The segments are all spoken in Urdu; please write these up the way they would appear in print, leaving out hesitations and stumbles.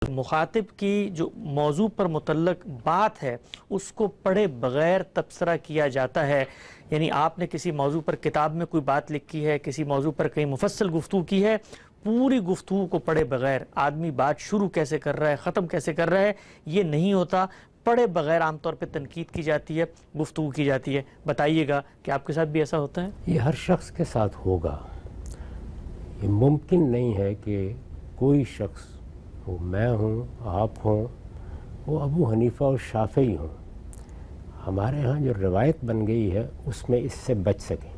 مخاطب کی جو موضوع پر متعلق بات ہے اس کو پڑھے بغیر تبصرہ کیا جاتا ہے. یعنی آپ نے کسی موضوع پر کتاب میں کوئی بات لکھی ہے، کسی موضوع پر کہیں مفصل گفتگو کی ہے، پوری گفتگو کو پڑھے بغیر آدمی بات شروع کیسے کر رہا ہے، ختم کیسے کر رہا ہے، یہ نہیں ہوتا. پڑھے بغیر عام طور پہ تنقید کی جاتی ہے، گفتگو کی جاتی ہے. بتائیے گا کہ آپ کے ساتھ بھی ایسا ہوتا ہے؟ یہ ہر شخص کے ساتھ ہوگا. یہ ممکن نہیں ہے کہ کوئی شخص، وہ میں ہوں، آپ ہوں، وہ ابو حنیفہ اور شافعی ہوں، ہمارے ہاں جو روایت بن گئی ہے اس میں اس سے بچ سکیں.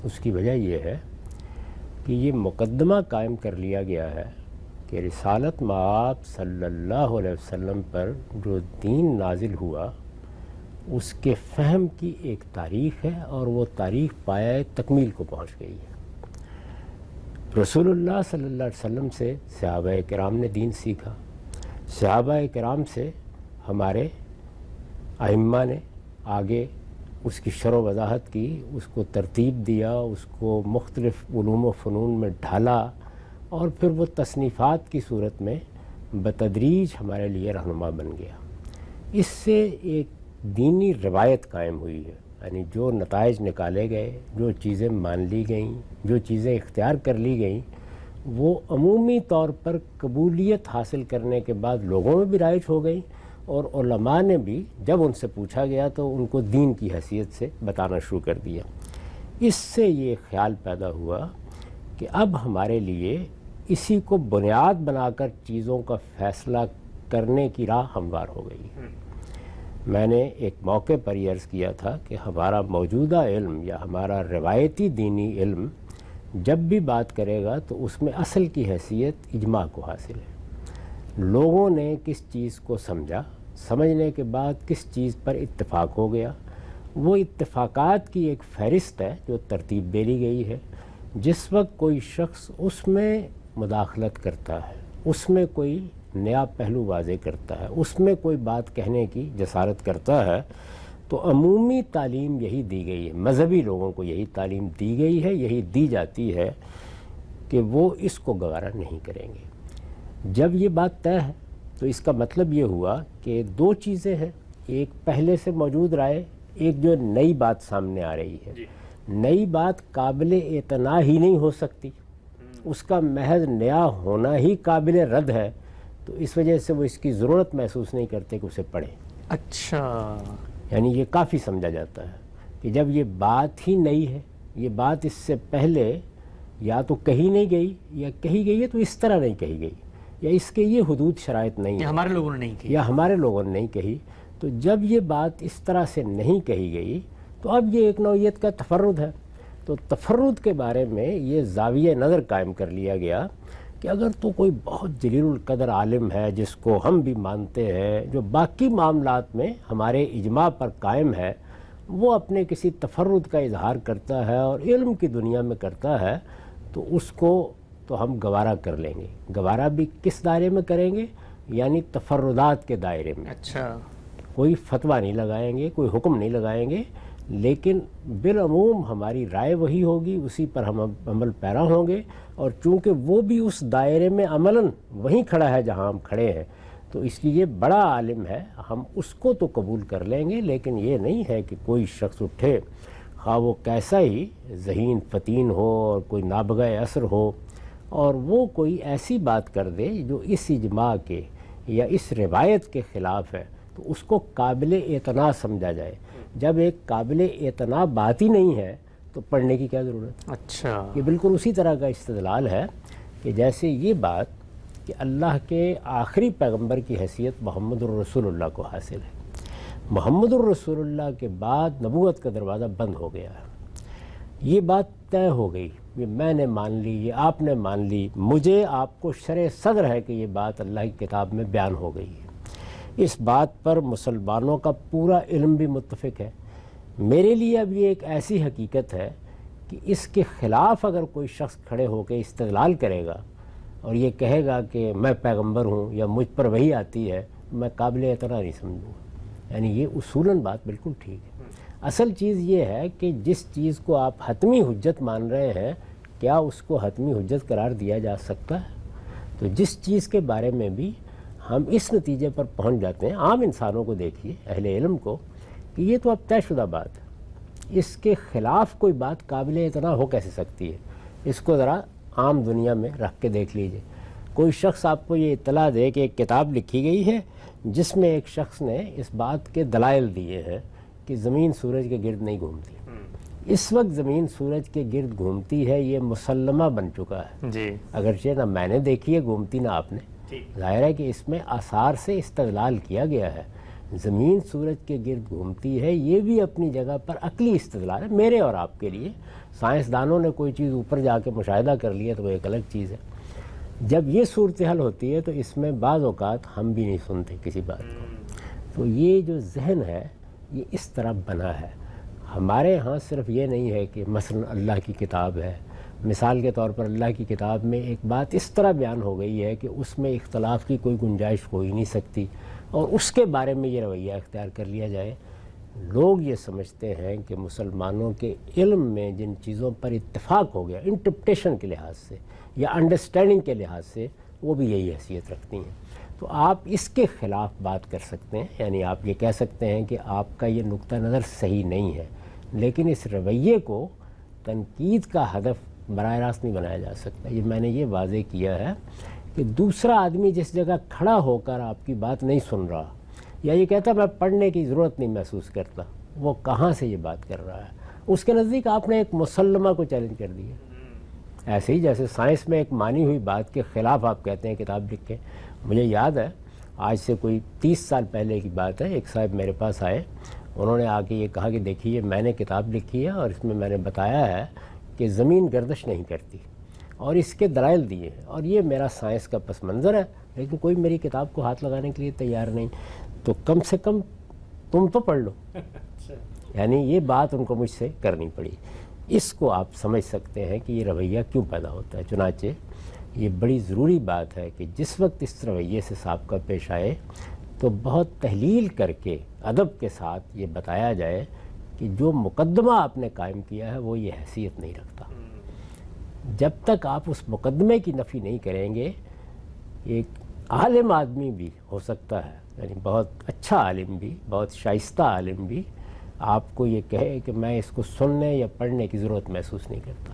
اس کی وجہ یہ ہے کہ یہ مقدمہ قائم کر لیا گیا ہے کہ رسالت مآب صلی اللہ علیہ وسلم پر جو دین نازل ہوا اس کے فہم کی ایک تاریخ ہے، اور وہ تاریخ پایۂ تکمیل کو پہنچ گئی ہے. رسول اللہ صلی اللہ علیہ وسلم سے صحابہ کرام نے دین سیکھا، صحابہ کرام سے ہمارے ائمہ نے آگے اس کی شرح و وضاحت کی، اس کو ترتیب دیا، اس کو مختلف علوم و فنون میں ڈھالا، اور پھر وہ تصنیفات کی صورت میں بتدریج ہمارے لیے رہنما بن گیا. اس سے ایک دینی روایت قائم ہوئی ہے. یعنی جو نتائج نکالے گئے، جو چیزیں مان لی گئیں، جو چیزیں اختیار کر لی گئیں، وہ عمومی طور پر قبولیت حاصل کرنے کے بعد لوگوں میں بھی رائج ہو گئیں، اور علماء نے بھی جب ان سے پوچھا گیا تو ان کو دین کی حیثیت سے بتانا شروع کر دیا. اس سے یہ خیال پیدا ہوا کہ اب ہمارے لیے اسی کو بنیاد بنا کر چیزوں کا فیصلہ کرنے کی راہ ہموار ہو گئی. میں نے ایک موقع پر یہ عرض کیا تھا کہ ہمارا موجودہ علم یا ہمارا روایتی دینی علم جب بھی بات کرے گا تو اس میں اصل کی حیثیت اجماع کو حاصل ہے. لوگوں نے کس چیز کو سمجھا، سمجھنے کے بعد کس چیز پر اتفاق ہو گیا، وہ اتفاقات کی ایک فہرست ہے جو ترتیب دے لی گئی ہے. جس وقت کوئی شخص اس میں مداخلت کرتا ہے، اس میں کوئی نیا پہلو واضح کرتا ہے، اس میں کوئی بات کہنے کی جسارت کرتا ہے، تو عمومی تعلیم یہی دی گئی ہے، مذہبی لوگوں کو یہی تعلیم دی گئی ہے، یہی دی جاتی ہے کہ وہ اس کو گوارا نہیں کریں گے. جب یہ بات طے ہے تو اس کا مطلب یہ ہوا کہ دو چیزیں ہیں، ایک پہلے سے موجود رائے، ایک جو نئی بات سامنے آ رہی ہے. نئی بات قابل اعتنا ہی نہیں ہو سکتی، اس کا محض نیا ہونا ہی قابل رد ہے، تو اس وجہ سے وہ اس کی ضرورت محسوس نہیں کرتے کہ اسے پڑھیں. اچھا، یعنی یہ کافی سمجھا جاتا ہے کہ جب یہ بات ہی نئی ہے، یہ بات اس سے پہلے یا تو کہی نہیں گئی، یا کہی گئی ہے تو اس طرح نہیں کہی گئی، یا اس کے یہ حدود شرائط نہیں ہیں، ہمارے لوگوں نے نہیں کی، یا ہمارے لوگوں نے نہیں کہی. تو جب یہ بات اس طرح سے نہیں کہی گئی تو اب یہ ایک نوعیت کا تفرد ہے. تو تفرد کے بارے میں یہ زاویہ نظر قائم کر لیا گیا کہ اگر تو کوئی بہت جلیل القدر عالم ہے جس کو ہم بھی مانتے ہیں، جو باقی معاملات میں ہمارے اجماع پر قائم ہے، وہ اپنے کسی تفرد کا اظہار کرتا ہے اور علم کی دنیا میں کرتا ہے، تو اس کو تو ہم گوارا کر لیں گے. گوارا بھی کس دائرے میں کریں گے؟ یعنی تفردات کے دائرے میں. اچھا، کوئی فتویٰ نہیں لگائیں گے، کوئی حکم نہیں لگائیں گے، لیکن بالعموم ہماری رائے وہی ہوگی، اسی پر ہم عمل پیرا ہوں گے. اور چونکہ وہ بھی اس دائرے میں عملاً وہیں کھڑا ہے جہاں ہم کھڑے ہیں، تو اس لیے بڑا عالم ہے، ہم اس کو تو قبول کر لیں گے. لیکن یہ نہیں ہے کہ کوئی شخص اٹھے، خواہ وہ کیسا ہی ذہین فتین ہو اور کوئی نابغہ اثر ہو، اور وہ کوئی ایسی بات کر دے جو اس اجماع کے یا اس روایت کے خلاف ہے، تو اس کو قابل اعتنا سمجھا جائے. جب ایک قابل اعتنا بات ہی نہیں ہے تو پڑھنے کی کیا ضرورت؟ اچھا، یہ بالکل اسی طرح کا استدلال ہے کہ جیسے یہ بات کہ اللہ کے آخری پیغمبر کی حیثیت محمد الرسول اللہ کو حاصل ہے. محمد الرسول اللہ کے بعد نبوت کا دروازہ بند ہو گیا ہے. یہ بات طے ہو گئی، یہ میں نے مان لی، یہ آپ نے مان لی، مجھے آپ کو شرح صدر ہے کہ یہ بات اللہ کی کتاب میں بیان ہو گئی ہے. اس بات پر مسلمانوں کا پورا علم بھی متفق ہے. میرے لیے اب یہ ایک ایسی حقیقت ہے کہ اس کے خلاف اگر کوئی شخص کھڑے ہو کے استدلال کرے گا اور یہ کہے گا کہ میں پیغمبر ہوں یا مجھ پر وحی آتی ہے، میں قابل اعتراض نہیں سمجھوں گا. یعنی یہ اصولاً بات بالکل ٹھیک ہے. اصل چیز یہ ہے کہ جس چیز کو آپ حتمی حجت مان رہے ہیں، کیا اس کو حتمی حجت قرار دیا جا سکتا ہے؟ تو جس چیز کے بارے میں بھی ہم اس نتیجے پر پہنچ جاتے ہیں، عام انسانوں کو دیکھیے، اہل علم کو، کہ یہ تو اب طے شدہ بات ہے، اس کے خلاف کوئی بات قابل اعتنا ہو کیسے سکتی ہے؟ اس کو ذرا عام دنیا میں رکھ کے دیکھ لیجئے۔ کوئی شخص آپ کو یہ اطلاع دے کہ ایک کتاب لکھی گئی ہے جس میں ایک شخص نے اس بات کے دلائل دیے ہیں کہ زمین سورج کے گرد نہیں گھومتی۔ اس وقت زمین سورج کے گرد گھومتی ہے، یہ مسلمہ بن چکا ہے، جی اگرچہ نہ میں نے دیکھی ہے گھومتی نہ آپ نے، ظاہر ہے کہ اس میں آثار سے استدلال کیا گیا ہے۔ زمین سورج کے گرد گھومتی ہے، یہ بھی اپنی جگہ پر عقلی استدلال ہے میرے اور آپ کے لیے۔ سائنسدانوں نے کوئی چیز اوپر جا کے مشاہدہ کر لیا تو وہ ایک الگ چیز ہے۔ جب یہ صورتحال ہوتی ہے تو اس میں بعض اوقات ہم بھی نہیں سنتے کسی بات کو۔ تو یہ جو ذہن ہے یہ اس طرح بنا ہے۔ ہمارے ہاں صرف یہ نہیں ہے کہ مثلا اللہ کی کتاب ہے، مثال کے طور پر اللہ کی کتاب میں ایک بات اس طرح بیان ہو گئی ہے کہ اس میں اختلاف کی کوئی گنجائش ہو ہی نہیں سکتی، اور اس کے بارے میں یہ رویہ اختیار کر لیا جائے۔ لوگ یہ سمجھتے ہیں کہ مسلمانوں کے علم میں جن چیزوں پر اتفاق ہو گیا انٹرپریٹیشن کے لحاظ سے یا انڈرسٹینڈنگ کے لحاظ سے، وہ بھی یہی حیثیت رکھتی ہیں۔ تو آپ اس کے خلاف بات کر سکتے ہیں، یعنی آپ یہ کہہ سکتے ہیں کہ آپ کا یہ نقطہ نظر صحیح نہیں ہے، لیکن اس رویے کو تنقید کا ہدف براہ راست نہیں بنایا جا سکتا۔ یہ میں نے یہ واضح کیا ہے کہ دوسرا آدمی جس جگہ کھڑا ہو کر آپ کی بات نہیں سن رہا یا یہ کہتا میں پڑھنے کی ضرورت نہیں محسوس کرتا، وہ کہاں سے یہ بات کر رہا ہے؟ اس کے نزدیک آپ نے ایک مسلمہ کو چیلنج کر دیا۔ ایسے ہی جیسے سائنس میں ایک مانی ہوئی بات کے خلاف آپ کہتے ہیں کتاب لکھیں۔ مجھے یاد ہے آج سے کوئی 30 سال پہلے کی بات ہے، ایک صاحب میرے پاس آئے، انہوں نے آ کے یہ کہا کہ دیکھیے میں نے کتاب لکھی ہے اور اس میں نے بتایا ہے کہ زمین گردش نہیں کرتی اور اس کے دلائل دیے ہیں، اور یہ میرا سائنس کا پس منظر ہے، لیکن کوئی میری کتاب کو ہاتھ لگانے کے لیے تیار نہیں، تو کم سے کم تم تو پڑھ لو۔ یعنی یہ بات ان کو مجھ سے کرنی پڑی۔ اس کو آپ سمجھ سکتے ہیں کہ یہ رویہ کیوں پیدا ہوتا ہے۔ چنانچہ یہ بڑی ضروری بات ہے کہ جس وقت اس رویے سے سابقہ پیش آئے تو بہت تحلیل کر کے ادب کے ساتھ یہ بتایا جائے کہ جو مقدمہ آپ نے قائم کیا ہے وہ یہ حیثیت نہیں رکھتا۔ جب تک آپ اس مقدمے کی نفی نہیں کریں گے، ایک عالم آدمی بھی ہو سکتا ہے، یعنی بہت اچھا عالم بھی، بہت شائستہ عالم بھی، آپ کو یہ کہے کہ میں اس کو سننے یا پڑھنے کی ضرورت محسوس نہیں کرتا۔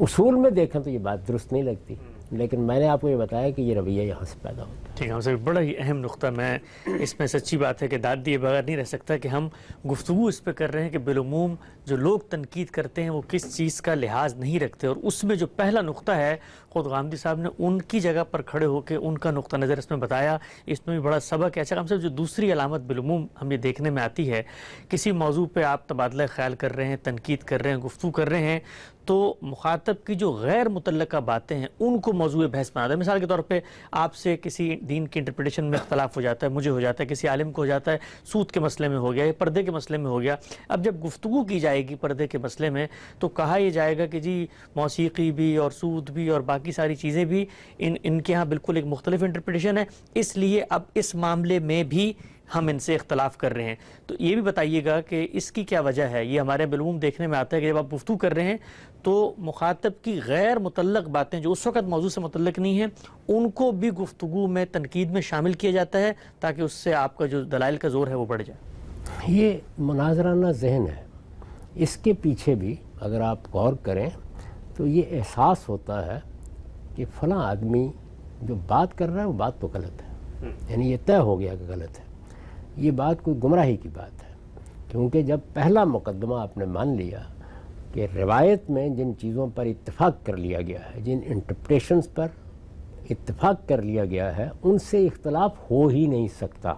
اصول میں دیکھیں تو یہ بات درست نہیں لگتی، لیکن میں نے آپ کو یہ بتایا کہ یہ رویہ یہاں سے پیدا ہوتا ہے۔ ٹھیک ہے، ہم سے بڑا ہی اہم نقطہ، میں اس میں سچی بات ہے کہ داد دیے بغیر نہیں رہ سکتا کہ ہم گفتگو اس پہ کر رہے ہیں کہ بالعموم جو لوگ تنقید کرتے ہیں وہ کس چیز کا لحاظ نہیں رکھتے، اور اس میں جو پہلا نقطہ ہے خود غامدی صاحب نے ان کی جگہ پر کھڑے ہو کے ان کا نقطہ نظر اس میں بتایا، اس میں بھی بڑا سبق ہے۔ اچھا ہم سے جو دوسری علامت بالعموم ہم یہ دیکھنے میں آتی ہے، کسی موضوع پہ آپ تبادلہ خیال کر رہے ہیں، تنقید کر رہے ہیں، گفتگو کر رہے ہیں، تو مخاطب کی جو غیر متعلقہ باتیں ہیں ان کو موضوع بحث بنا دیں۔ مثال کے طور پہ آپ سے کسی دین کی انٹرپریٹیشن میں اختلاف ہو جاتا ہے، مجھے ہو جاتا ہے، کسی عالم کو ہو جاتا ہے، سود کے مسئلے میں ہو گیا یا پردے کے مسئلے میں ہو گیا۔ اب جب گفتگو کی جائے گی پردے کے مسئلے میں تو کہا یہ جائے گا کہ جی موسیقی بھی اور سود بھی اور باقی ساری چیزیں بھی ان کے ہاں بالکل ایک مختلف انٹرپریٹیشن ہے، اس لیے اب اس معاملے میں بھی ہم ان سے اختلاف کر رہے ہیں۔ تو یہ بھی بتائیے گا کہ اس کی کیا وجہ ہے؟ یہ ہمارے بالعموم دیکھنے میں آتا ہے کہ جب آپ گفتگو کر رہے ہیں تو مخاطب کی غیر متعلق باتیں جو اس وقت موضوع سے متعلق نہیں ہیں ان کو بھی گفتگو میں تنقید میں شامل کیا جاتا ہے تاکہ اس سے آپ کا جو دلائل کا زور ہے وہ بڑھ جائے۔ یہ مناظرانہ ذہن ہے، اس کے پیچھے بھی اگر آپ غور کریں تو یہ احساس ہوتا ہے کہ فلاں آدمی جو بات کر رہا ہے وہ بات تو غلط ہے، یعنی یہ طے ہو گیا کہ غلط ہے، یہ بات کوئی گمراہی کی بات ہے۔ کیونکہ جب پہلا مقدمہ آپ نے مان لیا کہ روایت میں جن چیزوں پر اتفاق کر لیا گیا ہے، جن انٹرپریٹیشنز پر اتفاق کر لیا گیا ہے، ان سے اختلاف ہو ہی نہیں سکتا،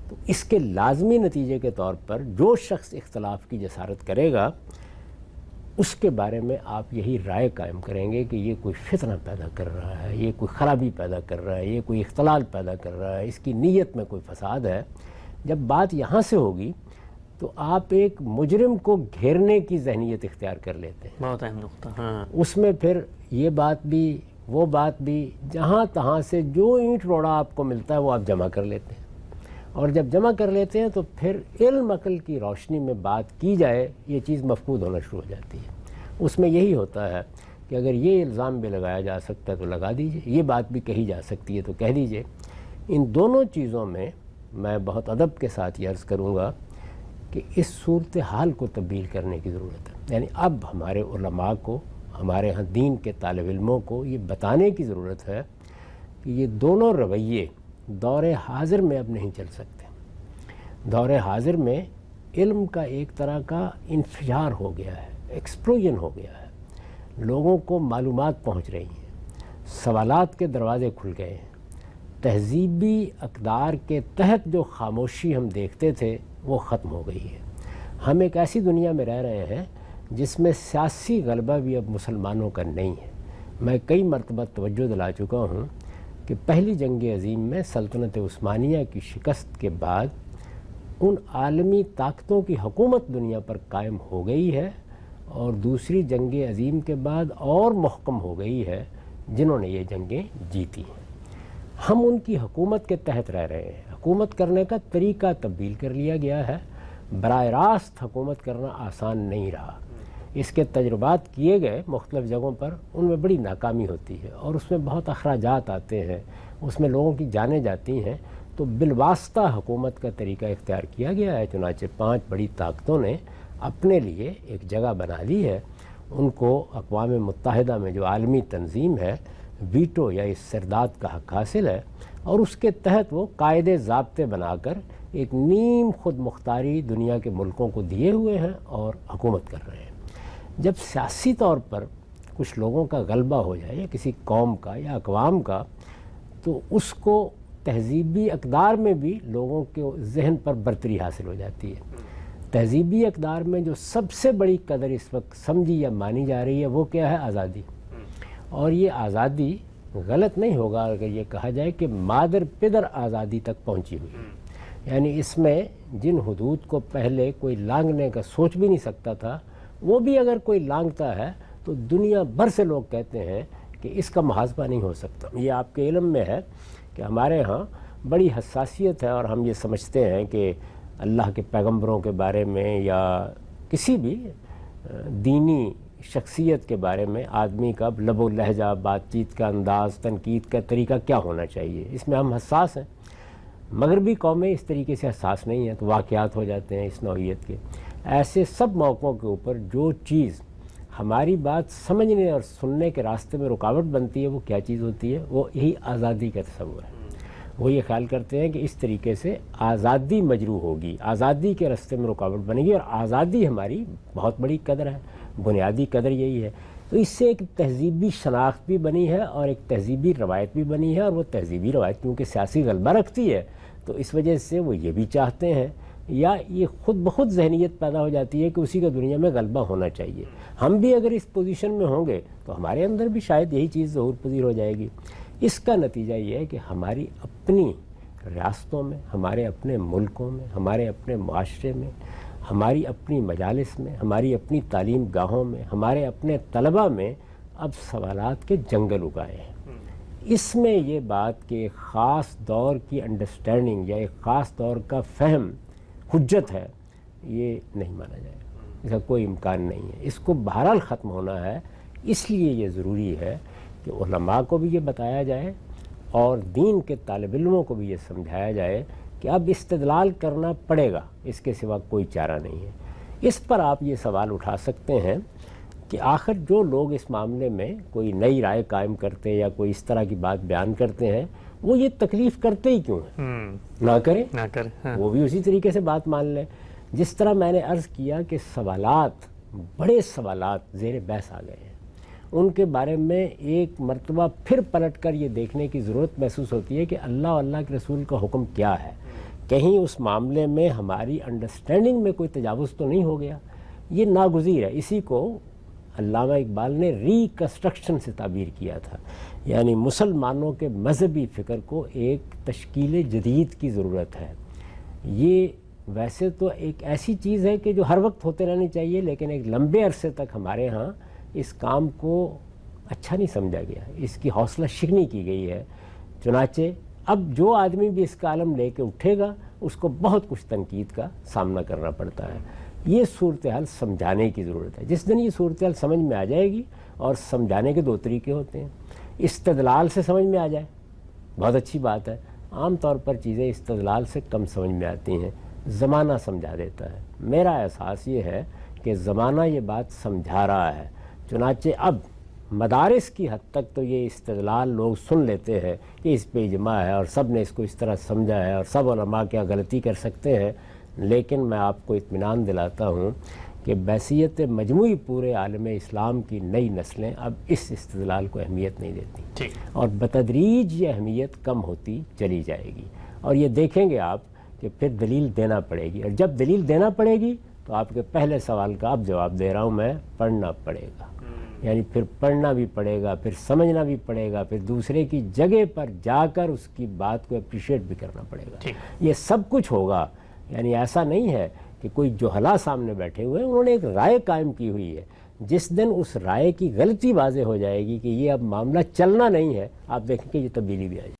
تو اس کے لازمی نتیجے کے طور پر جو شخص اختلاف کی جسارت کرے گا اس کے بارے میں آپ یہی رائے قائم کریں گے کہ یہ کوئی فتنہ پیدا کر رہا ہے، یہ کوئی خرابی پیدا کر رہا ہے، یہ کوئی اختلال پیدا کر رہا ہے، اس کی نیت میں کوئی فساد ہے۔ جب بات یہاں سے ہوگی تو آپ ایک مجرم کو گھیرنے کی ذہنیت اختیار کر لیتے ہیں۔ بہت اہم نقطہ، ہاں۔ اس میں پھر یہ بات بھی وہ بات بھی جہاں تہاں سے جو اینٹ روڑا آپ کو ملتا ہے وہ آپ جمع کر لیتے ہیں، اور جب جمع کر لیتے ہیں تو پھر علم عقل کی روشنی میں بات کی جائے یہ چیز مفقود ہونا شروع ہو جاتی ہے۔ اس میں یہی ہوتا ہے کہ اگر یہ الزام بھی لگایا جا سکتا ہے تو لگا دیجئے، یہ بات بھی کہی جا سکتی ہے تو کہہ دیجئے۔ ان دونوں چیزوں میں بہت ادب کے ساتھ یہ عرض کروں گا کہ اس صورتحال کو تبدیل کرنے کی ضرورت ہے. یعنی اب ہمارے علماء کو، ہمارے ہاں دین کے طالب علموں کو یہ بتانے کی ضرورت ہے کہ یہ دونوں رویے دور حاضر میں اب نہیں چل سکتے. دور حاضر میں علم کا ایک طرح کا انفجار ہو گیا ہے، ایکسپلوژن ہو گیا ہے. لوگوں کو معلومات پہنچ رہی ہیں، سوالات کے دروازے کھل گئے ہیں. تہذیبی اقدار کے تحت جو خاموشی ہم دیکھتے تھے وہ ختم ہو گئی ہے. ہم ایک ایسی دنیا میں رہ رہے ہیں جس میں سیاسی غلبہ بھی اب مسلمانوں کا نہیں ہے. میں کئی مرتبہ توجہ دلا چکا ہوں کہ پہلی جنگ عظیم میں سلطنت عثمانیہ کی شکست کے بعد ان عالمی طاقتوں کی حکومت دنیا پر قائم ہو گئی ہے، اور دوسری جنگ عظیم کے بعد اور محکم ہو گئی ہے جنہوں نے یہ جنگیں جیتی ہیں. ہم ان کی حکومت کے تحت رہ رہے ہیں. حکومت کرنے کا طریقہ تبدیل کر لیا گیا ہے. براہ راست حکومت کرنا آسان نہیں رہا. اس کے تجربات کیے گئے مختلف جگہوں پر، ان میں بڑی ناکامی ہوتی ہے اور اس میں بہت اخراجات آتے ہیں، اس میں لوگوں کی جانیں جاتی ہیں. تو بالواسطہ حکومت کا طریقہ اختیار کیا گیا ہے. چنانچہ 5 بڑی طاقتوں نے اپنے لیے ایک جگہ بنا لی ہے. ان کو اقوام متحدہ میں جو عالمی تنظیم ہے ویٹو یا استرداد کا حق حاصل ہے، اور اس کے تحت وہ قاعدے ضابطے بنا کر ایک نیم خود مختاری دنیا کے ملکوں کو دیے ہوئے ہیں اور حکومت کر رہے ہیں. جب سیاسی طور پر کچھ لوگوں کا غلبہ ہو جائے یا کسی قوم کا یا اقوام کا، تو اس کو تہذیبی اقدار میں بھی لوگوں کے ذہن پر برتری حاصل ہو جاتی ہے. تہذیبی اقدار میں جو سب سے بڑی قدر اس وقت سمجھی یا مانی جا رہی ہے وہ کیا ہے؟ آزادی. اور یہ آزادی غلط نہیں ہوگا اگر یہ کہا جائے کہ مادر پدر آزادی تک پہنچی ہوئی. یعنی اس میں جن حدود کو پہلے کوئی لانگنے کا سوچ بھی نہیں سکتا تھا، وہ بھی اگر کوئی لانگتا ہے تو دنیا بھر سے لوگ کہتے ہیں کہ اس کا محاسبہ نہیں ہو سکتا. یہ آپ کے علم میں ہے کہ ہمارے ہاں بڑی حساسیت ہے، اور ہم یہ سمجھتے ہیں کہ اللہ کے پیغمبروں کے بارے میں یا کسی بھی دینی شخصیت کے بارے میں آدمی کا لب و لہجہ، بات چیت کا انداز، تنقید کا طریقہ کیا ہونا چاہیے، اس میں ہم حساس ہیں. مغربی قومیں اس طریقے سے حساس نہیں ہیں، تو واقعات ہو جاتے ہیں اس نوعیت کے. ایسے سب موقعوں کے اوپر جو چیز ہماری بات سمجھنے اور سننے کے راستے میں رکاوٹ بنتی ہے وہ کیا چیز ہوتی ہے؟ وہ یہی آزادی کا تصور ہے. وہ یہ خیال کرتے ہیں کہ اس طریقے سے آزادی مجروح ہوگی، آزادی کے راستے میں رکاوٹ بنے گی، اور آزادی ہماری بہت بڑی قدر ہے، بنیادی قدر یہی ہے. تو اس سے ایک تہذیبی شناخت بھی بنی ہے اور ایک تہذیبی روایت بھی بنی ہے، اور وہ تہذیبی روایت کیونکہ سیاسی غلبہ رکھتی ہے تو اس وجہ سے وہ یہ بھی چاہتے ہیں، یا یہ خود بخود ذہنیت پیدا ہو جاتی ہے کہ اسی کا دنیا میں غلبہ ہونا چاہیے. ہم بھی اگر اس پوزیشن میں ہوں گے تو ہمارے اندر بھی شاید یہی چیز ظہور پذیر ہو جائے گی. اس کا نتیجہ یہ ہے کہ ہماری اپنی ریاستوں میں، ہمارے اپنے ملکوں میں، ہمارے اپنے معاشرے میں، ہماری اپنی مجالس میں، ہماری اپنی تعلیم گاہوں میں، ہمارے اپنے طلباء میں اب سوالات کے جنگل اگائے ہیں. اس میں یہ بات کہ ایک خاص دور کی انڈرسٹینڈنگ یا ایک خاص دور کا فہم حجت ہے، یہ نہیں مانا جائے گا. اس کا کوئی امکان نہیں ہے. اس کو بہرحال ختم ہونا ہے. اس لیے یہ ضروری ہے کہ علماء کو بھی یہ بتایا جائے اور دین کے طالب علموں کو بھی یہ سمجھایا جائے کہ اب استدلال کرنا پڑے گا، اس کے سوا کوئی چارہ نہیں ہے. اس پر آپ یہ سوال اٹھا سکتے ہیں کہ آخر جو لوگ اس معاملے میں کوئی نئی رائے قائم کرتے یا کوئی اس طرح کی بات بیان کرتے ہیں وہ یہ تکلیف کرتے ہی کیوں ہیں؟ نہ کریں. وہ بھی اسی طریقے سے بات مان لیں. جس طرح میں نے عرض کیا کہ سوالات، بڑے سوالات زیر بحث آ گئے ہیں، ان کے بارے میں ایک مرتبہ پھر پلٹ کر یہ دیکھنے کی ضرورت محسوس ہوتی ہے کہ اللہ اور اللہ کے رسول کا حکم کیا ہے. کہیں اس معاملے میں ہماری انڈرسٹینڈنگ میں کوئی تجاوز تو نہیں ہو گیا. یہ ناگزیر ہے. اسی کو علامہ اقبال نے ریکنسٹرکشن سے تعبیر کیا تھا. یعنی مسلمانوں کے مذہبی فکر کو ایک تشکیل جدید کی ضرورت ہے. یہ ویسے تو ایک ایسی چیز ہے کہ جو ہر وقت ہوتے رہنی چاہیے، لیکن ایک لمبے عرصے تک ہمارے ہاں اس کام کو اچھا نہیں سمجھا گیا، اس کی حوصلہ شکنی کی گئی ہے. چنانچہ اب جو آدمی بھی اس کا علم لے کے اٹھے گا اس کو بہت کچھ تنقید کا سامنا کرنا پڑتا ہے. یہ صورتحال سمجھانے کی ضرورت ہے. جس دن یہ صورتحال سمجھ میں آ جائے گی، اور سمجھانے کے 2 طریقے ہوتے ہیں. استدلال سے سمجھ میں آ جائے، بہت اچھی بات ہے، عام طور پر چیزیں استدلال سے کم سمجھ میں آتی ہیں، زمانہ سمجھا دیتا ہے۔ میرا احساس یہ ہے کہ زمانہ یہ بات سمجھا رہا ہے، چنانچہ اب مدارس کی حد تک تو یہ استدلال لوگ سن لیتے ہیں کہ اس پہ اجماع ہے اور سب نے اس کو اس طرح سمجھا ہے اور سب علماء کیا غلطی کر سکتے ہیں، لیکن میں آپ کو اطمینان دلاتا ہوں کہ بحیثیت مجموعی پورے عالم اسلام کی نئی نسلیں اب اس استدلال کو اہمیت نہیں دیتی، اور بتدریج یہ اہمیت کم ہوتی چلی جائے گی، اور یہ دیکھیں گے آپ کہ پھر دلیل دینا پڑے گی، اور جب دلیل دینا پڑے گی تو آپ کے پہلے سوال کا اب جواب دے رہا ہوں میں، پڑھنا پڑے گا، یعنی پھر پڑھنا بھی پڑے گا، پھر سمجھنا بھی پڑے گا، پھر دوسرے کی جگہ پر جا کر اس کی بات کو اپریشیٹ بھی کرنا پڑے گا، یہ سب کچھ ہوگا۔ یعنی ایسا نہیں ہے کہ کوئی جوہلا سامنے بیٹھے ہوئے ہیں، انہوں نے ایک رائے قائم کی ہوئی ہے، جس دن اس رائے کی غلطی واضح ہو جائے گی کہ یہ اب معاملہ چلنا نہیں ہے، آپ دیکھیں کہ یہ تبدیلی بھی آ جائے گی۔